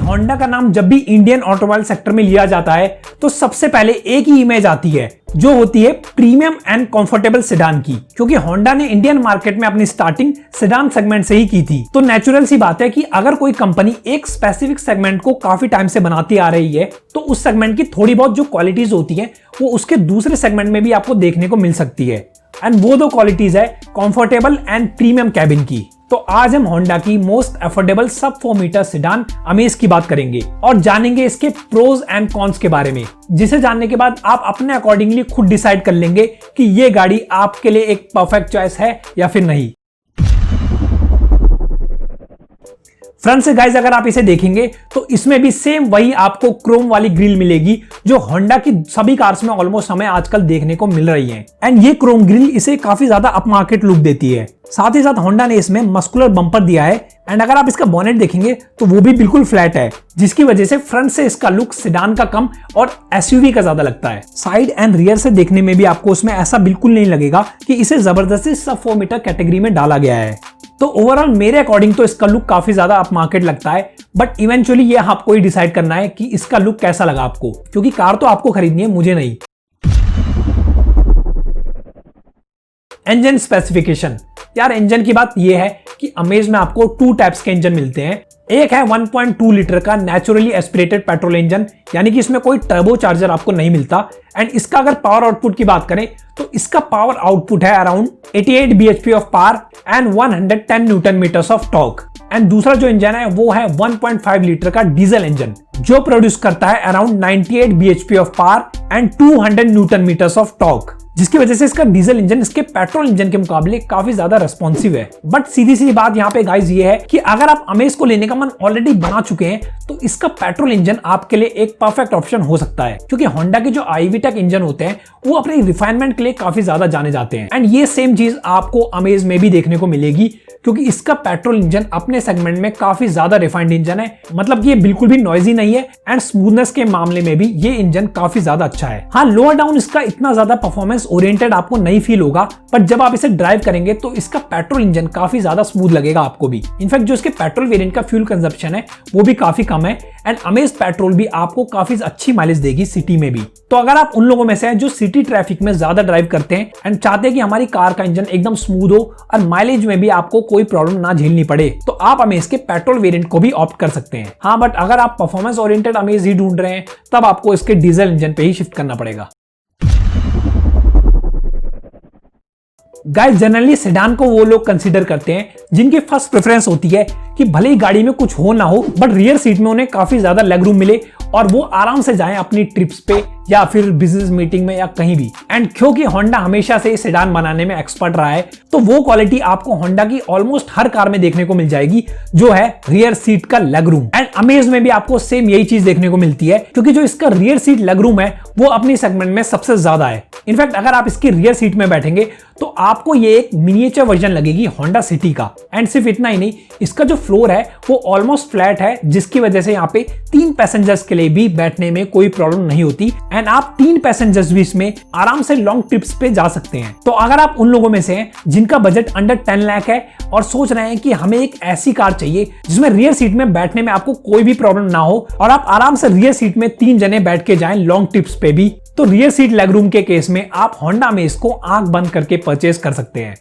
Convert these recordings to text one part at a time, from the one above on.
Honda का नाम जब भी इंडियन ऑटोमोबाइल सेक्टर में लिया जाता है तो सबसे पहले एक ही इमेज आती है, जो होती है प्रीमियम एंड कंफर्टेबल सेडान की, क्योंकि होंडा ने इंडियन मार्केट में अपनी स्टार्टिंग सेडान सेगमेंट से ही की थी। तो नेचुरल सी बात है कि अगर कोई कंपनी एक स्पेसिफिक सेगमेंट को काफी टाइम से बनाती आ रही है तो उस सेगमेंट की थोड़ी बहुत जो क्वालिटीज होती है वो उसके दूसरे सेगमेंट में भी आपको देखने को मिल सकती है। एंड वो दो क्वालिटीज है कंफर्टेबल एंड प्रीमियम कैबिन की। तो आज हम होंडा की मोस्ट अफोर्डेबल सब 4 मीटर सेडान अमेज की बात करेंगे और जानेंगे इसके प्रोज एंड कॉन्स के बारे में, जिसे जानने के बाद आप अपने अकॉर्डिंगली खुद डिसाइड कर लेंगे कि ये गाड़ी आपके लिए एक परफेक्ट चॉइस है या फिर नहीं। फ्रंट से गाइज अगर आप इसे देखेंगे तो इसमें भी सेम वही आपको क्रोम वाली ग्रिल मिलेगी जो होंडा की सभी कार्स में ऑलमोस्ट हमें आजकल देखने को मिल रही है। एंड ये क्रोम ग्रिल इसे काफी ज्यादा अपमार्केट लुक देती है। साथ ही साथ होंडा ने इसमें मस्कुलर बम्पर दिया है। एंड अगर आप इसका बोनेट देखेंगे तो वो भी बिल्कुल फ्लैट है, जिसकी वजह से फ्रंट से इसका लुक सेडान का कम और एसयूवी का ज्यादा लगता है। साइड एंड रियर से देखने में भी आपको उसमें ऐसा बिल्कुल नहीं लगेगा कि इसे जबरदस्ती सब 4 मीटर कैटेगरी में डाला गया है। तो ओवरऑल मेरे अकॉर्डिंग तो इसका लुक काफी ज्यादा अपमार्केट लगता है, बट इवेंचुअली ये आपको ही डिसाइड करना है कि इसका लुक कैसा लगा आपको, क्योंकि कार तो आपको खरीदनी है, मुझे नहीं। इंजन स्पेसिफिकेशन, यार इंजन की बात यह है कि अमेज में आपको 2 टाइप्स के इंजन मिलते हैं। एक है 1.2 लीटर का नेचुरली एस्पिरेटेड पेट्रोल इंजन, यानी कि इसमें कोई टर्बो चार्जर आपको नहीं मिलता। एंड इसका अगर पावर आउटपुट की बात करें तो इसका पावर आउटपुट है around 88 bhp of power and 110 newton metres of torque. And दूसरा जो इंजन है वो है 1.5 लीटर का डीजल इंजन, जो प्रोड्यूस करता है around 98 bhp of power and 200 newton metres of torque, जिसकी वजह से इसका डीजल इंजन इसके पेट्रोल इंजन के मुकाबले काफी ज्यादा रेस्पॉन्सिव है। बट सीधी सी बात यहाँ पे गाइस ये है कि अगर आप अमेज को लेने का मन ऑलरेडी बना चुके हैं तो इसका पेट्रोल इंजन आपके लिए एक परफेक्ट ऑप्शन हो सकता है, क्योंकि होंडा के जो आईवी टेक इंजन होते हैं वो अपने रिफाइनमेंट के लिए काफी ज्यादा जाने जाते हैं। एंड ये सेम चीज आपको अमेज में भी देखने को मिलेगी, क्योंकि इसका पेट्रोल इंजन अपने सेगमेंट में काफी ज्यादा रिफाइंड इंजन है। मतलब कि ये बिल्कुल भी नॉइजी नहीं है एंड स्मूथनेस के मामले में भी ये इंजन काफी ज्यादा अच्छा है। हाँ, लोअर डाउन इसका इतना ज्यादा परफॉर्मेंस ओरिएंटेड आपको नहीं फील होगा, बट जब आप इसे ड्राइव करेंगे तो इसका पेट्रोल इंजन काफी ज्यादा स्मूथ लगेगा आपको भी। इनफैक्ट जो इसके पेट्रोल वेरिएंट का फ्यूल कंजप्शन है वो भी काफी कम है। एंड अमेज पेट्रोल भी आपको काफी अच्छी माइलेज देगी सिटी में भी। तो अगर आप उन लोगों में से हैं जो सिटी ट्रैफिक में ज्यादा ड्राइव करते हैं एंड चाहते हैं कि हमारी कार का इंजन एकदम स्मूथ हो और माइलेज में भी आपको कोई प्रॉब्लम ना झेलनी पड़े, तो आप अमेज के पेट्रोल वेरिएंट को भी ऑप्ट कर सकते हैं। हाँ, बट अगर आप परफॉर्मेंस ओरिएंटेड अमेज ही ढूंढ रहे हैं तब आपको इसके डीजल इंजन पे ही शिफ्ट करना पड़ेगा। गाइस जनरली सेडान को वो लोग कंसीडर करते हैं जिनकी फर्स्ट प्रेफरेंस होती है कि भले ही गाड़ी में कुछ हो ना हो बट रियर सीट में उन्हें काफी ज्यादा लेग रूम मिले और वो आराम से जाएं अपनी ट्रिप्स पे या फिर बिजनेस मीटिंग में या कहीं भी। एंड क्योंकि होंडा हमेशा से सेडान बनाने में एक्सपर्ट रहा है तो वो क्वालिटी आपको होंडा की ऑलमोस्ट हर कार में देखने को मिल जाएगी, जो है रियर सीट का लेग रूम। एंड अमेज में भी आपको सेम यही चीज देखने को मिलती है, क्योंकि जो इसका रियर सीट लेग रूम है वो अपनी सेगमेंट में सबसे ज्यादा है। इनफैक्ट अगर आप इसकी रियर सीट में बैठेंगे तो आपको ये एक मिनिएचर वर्जन लगेगी होंडा सिटी का। एंड सिर्फ इतना ही नहीं, इसका जो फ्लोर है वो ऑलमोस्ट फ्लैट है, जिसकी वजह से यहाँ पे 3 पैसेंजर्स के लिए भी बैठने में कोई प्रॉब्लम नहीं होती। एंड आप 3 पैसेंजर्स भी इसमें आराम से लॉन्ग ट्रिप्स पे जा सकते हैं। तो अगर आप उन लोगों में से हैं जिनका बजट अंडर 10 लाख है और सोच रहे हैं कि हमें एक ऐसी कार चाहिए जिसमें रियर सीट में बैठने में आपको कोई भी प्रॉब्लम ना हो और आप आराम से रियर सीट में 3 जने बैठ के जाएं लॉन्ग ट्रिप्स पे भी, तो रियर सीट लेग रूम के केस में आप होंडा में इसको आंख बंद करके परचेज कर सकते हैं।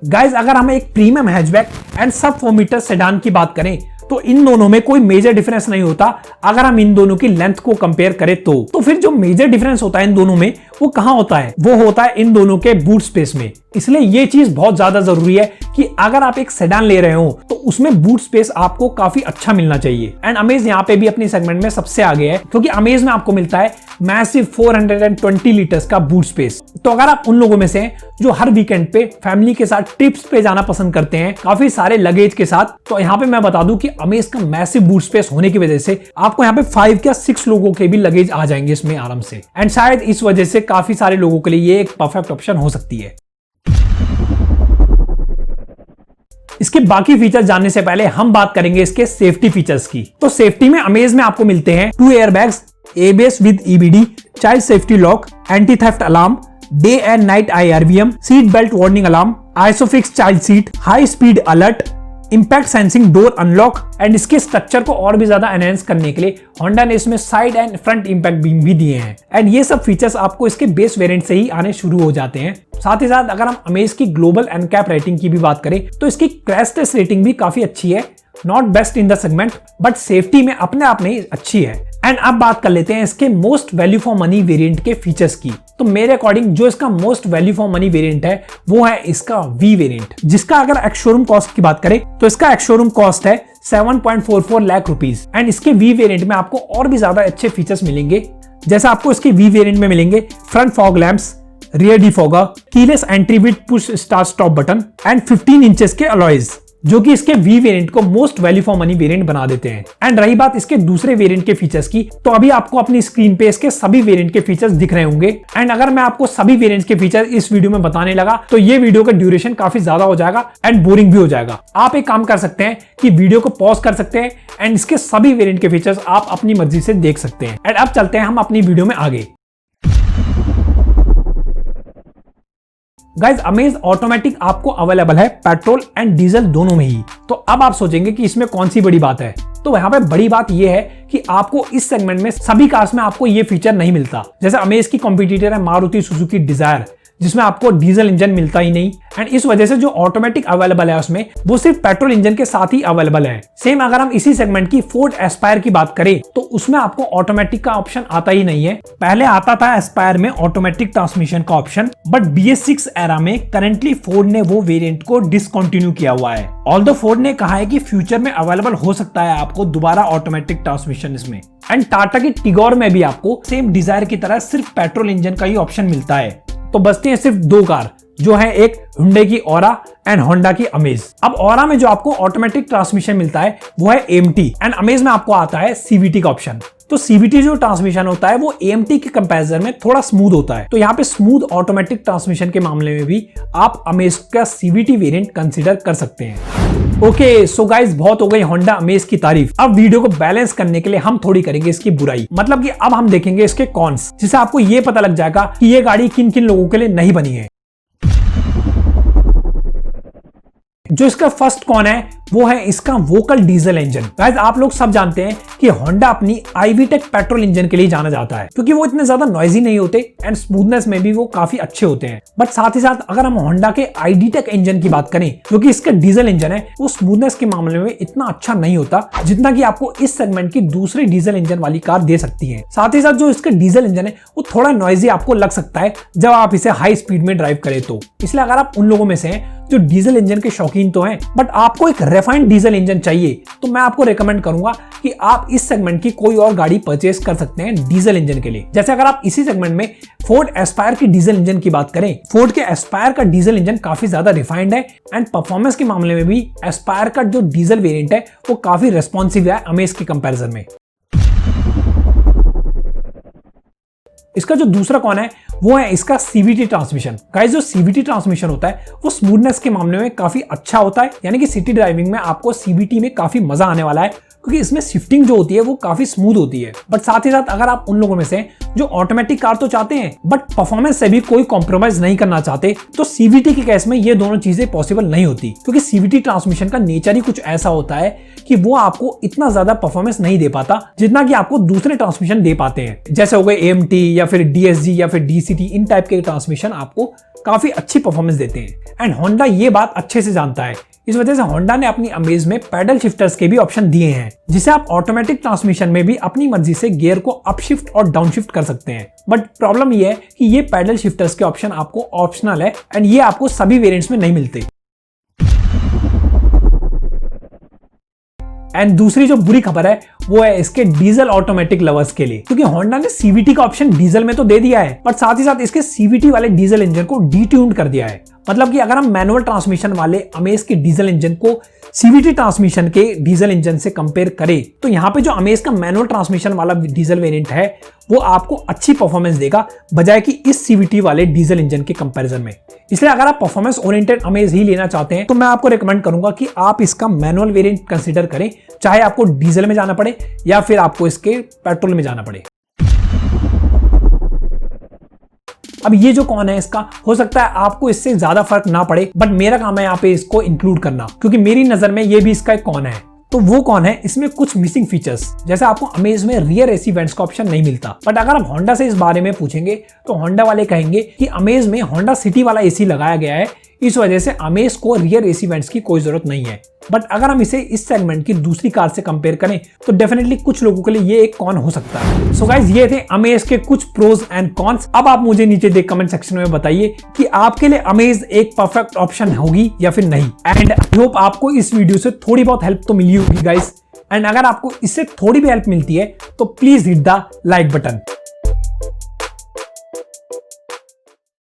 गाइस अगर हम एक प्रीमियम हैचबैक एंड सब 4 मीटर सेडान की बात करें तो इन दोनों में कोई मेजर डिफरेंस नहीं होता अगर हम इन दोनों की लेंथ को कंपेयर करें तो फिर जो मेजर डिफरेंस होता है इन दोनों में वो कहां होता है, वो होता है इन दोनों के बूट स्पेस में। इसलिए ये चीज बहुत ज्यादा जरूरी है कि अगर आप एक सेडान ले रहे हो तो उसमें बूट स्पेस आपको काफी अच्छा मिलना चाहिए। एंड अमेज यहाँ पे भी अपनी सेगमेंट में सबसे आगे है, क्योंकि अमेज में आपको मिलता है मैसिव 420 लीटर्स का बूट स्पेस। तो अगर आप उन लोगों में से जो हर वीकेंड पे फैमिली के साथ ट्रिप्स पे जाना पसंद करते हैं काफी सारे लगेज के साथ, तो यहाँ पे मैं बता दूं कि अमेज का मैसिव बूट स्पेस होने की वजह से आपको यहाँ पे 5 या 6 लोगों के भी लगेज आ जाएंगे इसमें आराम से। एंड शायद इस वजह से काफी सारे लोगों के लिए ये एक परफेक्ट ऑप्शन हो सकती है। इसके बाकी फीचर्स जानने से पहले हम बात करेंगे इसके सेफ्टी फीचर्स की। तो सेफ्टी में अमेज में आपको मिलते हैं 2 airbags, ABS with EBD, child safety lock, anti theft alarm, day and night IRVM, seat belt warning alarm, isofix child seat, high speed alert, impact sensing door unlock and इसके structure को और भी ज्यादा enhance करने के लिए Honda ने इसमें side and front impact beam भी दिए हैं एंड ये सब फीचर्स आपको इसके बेस वेरिएंट से ही आने शुरू हो जाते हैं। साथ ही साथ अगर हम अमेज की ग्लोबल एनकैप रेटिंग की भी बात करें तो इसकी क्रैश टेस्ट रेटिंग भी काफी अच्छी है, not best in the segment but safety में अपने आप में अच्छी है। एंड अब बात कर लेते हैं इसके most value for money variant के फीचर्स की। तो मेरे अकॉर्डिंग जो इसका most value for money variant है वो है इसका वी वेरिएंट, जिसका अगर एक्स शोरूम कॉस्ट की बात करें तो इसका एक्स शोरूम कॉस्ट है 7.44 लाख रुपीस एंड इसके वी वेरिएंट में आपको और भी ज्यादा अच्छे फीचर्स मिलेंगे, जैसे आपको इसके वी वेरिएंट में मिलेंगे front fog lamps, rear defogger, keyless entry with push start stop button and 15 inches के अलॉयज, जो कि इसके वी वेरिएंट को most value for money variant बना देते हैं। एंड रही बात इसके दूसरे वेरिएंट के फीचर्स की, तो अभी आपको अपनी स्क्रीन पे इसके सभी वेरिएंट के फीचर्स दिख रहे होंगे एंड अगर मैं आपको सभी वेरिएंट्स के फीचर इस वीडियो में बताने लगा तो ये वीडियो का ड्यूरेशन काफी ज्यादा हो जाएगा एंड बोरिंग भी हो जाएगा। आप एक काम कर सकते हैं कि वीडियो को पॉज कर सकते हैं एंड इसके सभी वेरिएंट के फीचर्स आप अपनी मर्जी से देख सकते हैं। एंड अब चलते हैं हम अपनी वीडियो में आगे। गाइज अमेज ऑटोमेटिक आपको अवेलेबल है पेट्रोल एंड डीजल दोनों में ही। तो अब आप सोचेंगे कि इसमें कौन सी बड़ी बात है, तो यहाँ पे बड़ी बात यह है कि आपको इस सेगमेंट में सभी कार्स में आपको ये फीचर नहीं मिलता। जैसे अमेज की कॉम्पिटिटर है मारुति सुजुकी डिजायर, जिसमें आपको डीजल इंजन मिलता ही नहीं एंड इस वजह से जो ऑटोमेटिक अवेलेबल है उसमें वो सिर्फ पेट्रोल इंजन के साथ ही अवेलेबल है। सेम अगर हम इसी सेगमेंट की फोर्ड एस्पायर की बात करें तो उसमें आपको ऑटोमेटिक का ऑप्शन आता ही नहीं है। पहले आता था एस्पायर में ऑटोमेटिक ट्रांसमिशन का ऑप्शन, बट BS6 एरा में करंटली फोर्ड ने वो वेरिएंट को डिसकंटिन्यू किया हुआ है। ऑल्दो फोर्ड ने कहा है कि फ्यूचर में अवेलेबल हो सकता है आपको दोबारा ऑटोमेटिक ट्रांसमिशन इसमें। एंड टाटा की टिगोर में भी आपको सेम डिजायर की तरह सिर्फ पेट्रोल इंजन का ही ऑप्शन मिलता है। तो बचते हैं सिर्फ दो कार, जो है एक हुंडई की ऑरा एंड होंडा की अमेज। अब ऑरा में जो आपको ऑटोमेटिक ट्रांसमिशन मिलता है वो है AMT एंड अमेज में आपको आता है CVT का ऑप्शन। तो CVT जो ट्रांसमिशन होता है वो AMT के कंपैरिजन में थोड़ा स्मूथ होता है। तो यहाँ पे स्मूथ ऑटोमेटिक ट्रांसमिशन के मामले में भी आप अमेज का CVT वेरिएंट कंसीडर कर सकते हैं। ओके सो गाइज बहुत हो गई होंडा अमेज की तारीफ। अब वीडियो को बैलेंस करने के लिए हम थोड़ी करेंगे इसकी बुराई, मतलब कि अब हम देखेंगे इसके कॉन्स, जिससे आपको ये पता लग जाएगा कि ये गाड़ी किन किन लोगों के लिए नहीं बनी है। जो इसका फर्स्ट कॉन है वो है इसका वोकल डीजल इंजन। गाइस आप लोग सब जानते हैं कि होंडा अपनी IVTEC पेट्रोल इंजन के लिए जाना जाता है, क्योंकि वो इतने ज्यादा नॉइजी नहीं होते एंड स्मूथनेस में भी वो काफी अच्छे होते हैं। बट साथ ही साथ अगर हम होंडा के IDTEC इंजन की बात करें, जो कि इसका डीजल इंजन है, वो स्मूथनेस के मामले में इतना अच्छा नहीं होता जितना कि आपको इस सेगमेंट की दूसरी डीजल इंजन वाली कार दे सकती है। साथ ही साथ जो इसका डीजल इंजन है वो थोड़ा नॉइजी आपको लग सकता है जब आप इसे हाई स्पीड में ड्राइव करें तो। इसलिए अगर आप उन लोगों में से हैं जो डीजल इंजन के शौकीन तो हैं बट आपको एक रिफाइंड डीजल इंजन चाहिए, तो मैं आपको रेकमेंड करूंगा कि आप इस सेगमेंट की कोई और गाड़ी परचेस कर सकते हैं डीजल इंजन के लिए। जैसे अगर आप इसी सेगमेंट में फोर्ड एस्पायर की डीजल इंजन की बात करें, फोर्ड के एस्पायर का डीजल इंजन काफी ज्यादा रिफाइंड है एंड परफॉर्मेंस के मामले में भी एस्पायर का जो डीजल वेरिएंट है वो काफी रेस्पॉन्सिव है अमेज के कंपैरिजन में। इसका जो दूसरा कौन है वो है इसका CVT ट्रांसमिशन। गाइस जो CVT ट्रांसमिशन होता है वो स्मूथनेस के मामले में काफी अच्छा होता है, यानी कि सिटी ड्राइविंग में आपको CVT में काफी मजा आने वाला है, क्योंकि इसमें शिफ्टिंग जो होती है वो काफी स्मूथ होती है। बट साथ ही साथ अगर आप उन लोगों में से जो ऑटोमेटिक कार तो चाहते हैं बट परफॉर्मेंस से भी कोई कॉम्प्रोमाइज नहीं करना चाहते, तो CVT के केस में ये दोनों चीजें पॉसिबल नहीं होती, क्योंकि CVT ट्रांसमिशन का नेचर ही कुछ ऐसा होता है कि वो आपको इतना ज्यादा परफॉर्मेंस नहीं दे पाता जितना कि आपको दूसरे ट्रांसमिशन दे पाते हैं, जैसे हो गए AMT या फिर DSG या फिर DCT। इन टाइप के ट्रांसमिशन आपको काफी अच्छी परफॉर्मेंस देते हैं एंड होंडा ये बात अच्छे से जानता है। इस वजह से होंडा ने अपनी अमेज में पैडल शिफ्टर्स के भी ऑप्शन दिए हैं, जिसे आप ऑटोमेटिक ट्रांसमिशन में भी अपनी मर्जी से गियर को अप शिफ्ट और डाउन शिफ्ट कर सकते हैं। बट प्रॉब्लम ये है कि ये पैडल शिफ्टर्स के ऑप्शन आपको ऑप्शनल है एंड ये आपको सभी वेरिएंट्स में नहीं मिलते। एंड दूसरी जो बुरी खबर है वो है इसके डीजल ऑटोमेटिक लवर्स के लिए, क्योंकि होंडा ने CVT का ऑप्शन डीजल में तो दे दिया है, पर साथ ही साथ इसके CVT वाले डीजल इंजन को डिट्यून्ड कर दिया है। मतलब कि अगर हम मैनुअल ट्रांसमिशन वाले अमेज के डीजल इंजन को CVT ट्रांसमिशन के डीजल इंजन से कंपेयर करें, तो यहाँ पे जो अमेज का मैनुअल ट्रांसमिशन वाला डीजल वेरिएंट है वो आपको अच्छी परफॉर्मेंस देगा बजाय कि इस CVT वाले डीजल इंजन के कंपैरिजन में। इसलिए अगर आप परफॉर्मेंस ओरिएंटेड अमेज ही लेना चाहते हैं तो मैं आपको रिकमेंड करूंगा कि आप इसका मैनुअल वेरिएंट कंसीडर करें, चाहे आपको डीजल में जाना पड़े या फिर आपको इसके पेट्रोल में जाना पड़े। अब ये जो कॉन है इसका हो सकता है आपको इससे ज्यादा फर्क ना पड़े, बट मेरा काम है यहाँ पे इसको इंक्लूड करना, क्योंकि मेरी नजर में ये भी इसका एक कॉन है। तो वो कौन है, इसमें कुछ मिसिंग फीचर्स, जैसे आपको अमेज में रियर एसी वेंट्स का ऑप्शन नहीं मिलता। बट अगर आप होंडा से इस बारे में पूछेंगे तो होंडा वाले कहेंगे कि अमेज में होंडा सिटी वाला एसी लगाया गया है, इस वजह से अमेज को रियर एसी वेंट्स की कोई जरूरत नहीं है। बट अगर हम इसे इस सेगमेंट की दूसरी कार से कंपेयर करें तो डेफिनेटली कुछ लोगों के लिए ये एक कॉन हो सकता है। सो गाइस, ये थे अमेज के कुछ प्रोज एंड कॉन्स। अब आप मुझे नीचे देख कमेंट सेक्शन में बताइए कि आपके लिए अमेज एक परफेक्ट ऑप्शन होगी या फिर नहीं। एंड आई होप आपको इस वीडियो से थोड़ी बहुत हेल्प तो मिली होगी गाइस। एंड अगर आपको इससे थोड़ी भी हेल्प मिलती है तो please hit the like button.